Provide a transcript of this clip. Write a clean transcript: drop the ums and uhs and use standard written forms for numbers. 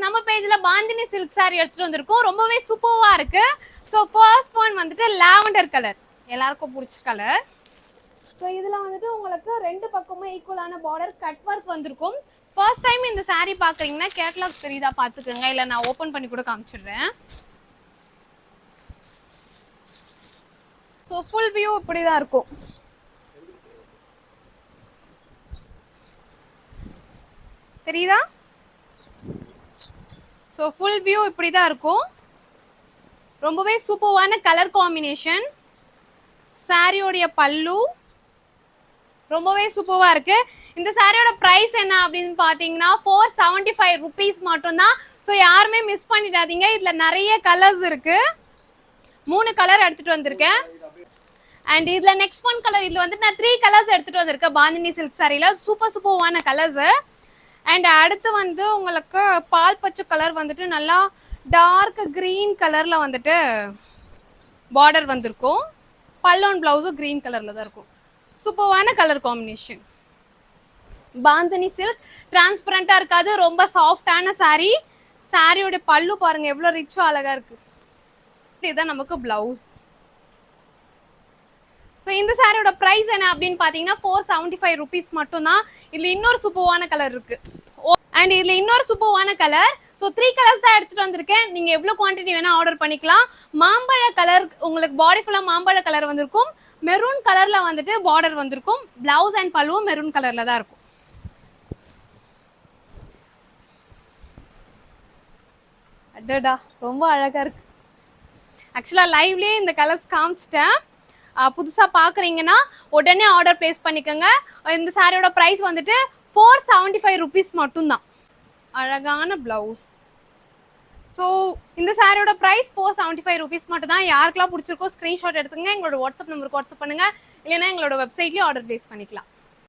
நம்ம பேஜ்ல bandhani silk saree எடுத்துட்டு வந்திருக்கோம். ரொம்பவே சூப்பர்வா இருக்கு. ஸோ ஃபர்ஸ்ட் ஒன் வந்துட்டு லாவெண்டர் கலர், எல்லாருக்கும் பிடிச்ச கலர். ஸோ இதுல வந்துட்டு உங்களுக்கு ரெண்டு பக்கமும் ஈக்குவலான பார்டர் கட் ஒர்க் வந்திருக்கும். ஃபர்ஸ்ட் டைம் இந்த saree பாக்குறீங்கன்னா கேட்டலாக் தெரியுதா பாத்துக்கோங்க, இல்ல நான் ஓபன் பண்ணி கூட காமிச்சிடுறேன். ஸோ ஃபுல் வியூ இப்படிதான் இருக்கும். தெரியுதா? ஸோ ஃபுல் வியூ இப்படி தான் இருக்கும். ரொம்பவே சூப்பர்வான கலர் காம்பினேஷன். சாரியோடைய பல்லு ரொம்பவே சூப்பர்வா இருக்கு. இந்த சாரியோட பிரைஸ் என்ன அப்படின்னு பாத்தீங்கன்னா 475 rupees மட்டும்தான். ஸோ யாருமே மிஸ் பண்ணிடாதீங்க. இதுல நிறைய கலர்ஸ் இருக்கு. 3 கலர் எடுத்துட்டு வந்திருக்கேன். அண்ட் இதுல நெக்ஸ்ட் ஒன் கலர், இதுல வந்து நான் 3 கலர்ஸ் எடுத்துட்டு வந்திருக்கேன் பாந்தினி சில்க் சாரியில. சூப்பர்வான கலர்ஸ். அண்ட் அடுத்து வந்து உங்களுக்கு பால் பச்சை கலர் வந்துட்டு நல்லா டார்க் கிரீன் கலர்ல வந்துட்டு பார்டர் வந்திருக்கும். பல்லோன் பிளவுஸும் கிரீன் கலர்ல தான் இருக்கும். சூப்பர்வான கலர் காம்பினேஷன். பாந்தினி சில்க் டிரான்ஸ்பரண்டா இருக்காது, ரொம்ப சாஃப்டான சாரி. சாரியோட பல்லு பாருங்க எவ்வளவு ரிச்சா அழகா இருக்கு. இதுதான் நமக்கு பிளவுஸ். ஸோ இந்த சாரியோட ப்ரைஸ் என்ன அப்படின்னு பார்த்தீங்கன்னா 475 rupees மட்டும்தான். இதில் இன்னொரு சூப்பர்வான கலர் இருக்கு. அண்ட் இதில் இன்னொரு சூப்பர்வான கலர். ஸோ 3 கலர்ஸ் தான் எடுத்துட்டு வந்திருக்கேன். நீங்கள் எவ்வளோ குவான்டிட்டி வேணால் ஆர்டர் பண்ணிக்கலாம். மாம்பழ கலர், உங்களுக்கு பாடி ஃபுல்லாக மாம்பழ கலர் வந்திருக்கும். மெரூன் கலரில் வந்துட்டு பார்டர் வந்திருக்கும். பிளவுஸ் அண்ட் பல்லுவும் மெரூன் கலரில் தான் இருக்கும். அடடா ரொம்ப அழகாக இருக்கு. ஆக்சுவலாக லைவ்லேயே இந்த கலர்ஸ் காமிச்சிட்டேன். புதுசாக பார்க்குறீங்கன்னா உடனே ஆர்டர் ப்ளேஸ் பண்ணிக்கோங்க. இந்த சாரியோட ப்ரைஸ் வந்துட்டு 475 rupees மட்டும்தான். அழகான ப்ளவுஸ். ஸோ இந்த சாரியோட ப்ரைஸ் 475 rupees மட்டும்தான். யாருக்கெல்லாம் பிடிச்சிருக்கோ ஸ்க்ரீன்ஷாட் எடுத்துங்க, எங்களோட வாட்ஸ்அப் நம்பருக்கு வாட்ஸ்அப் பண்ணுங்கள். இல்லைன்னா எங்களோட வெப்சைட்லேயும் ஆர்டர் ப்ளேஸ் பண்ணிக்கலாம்.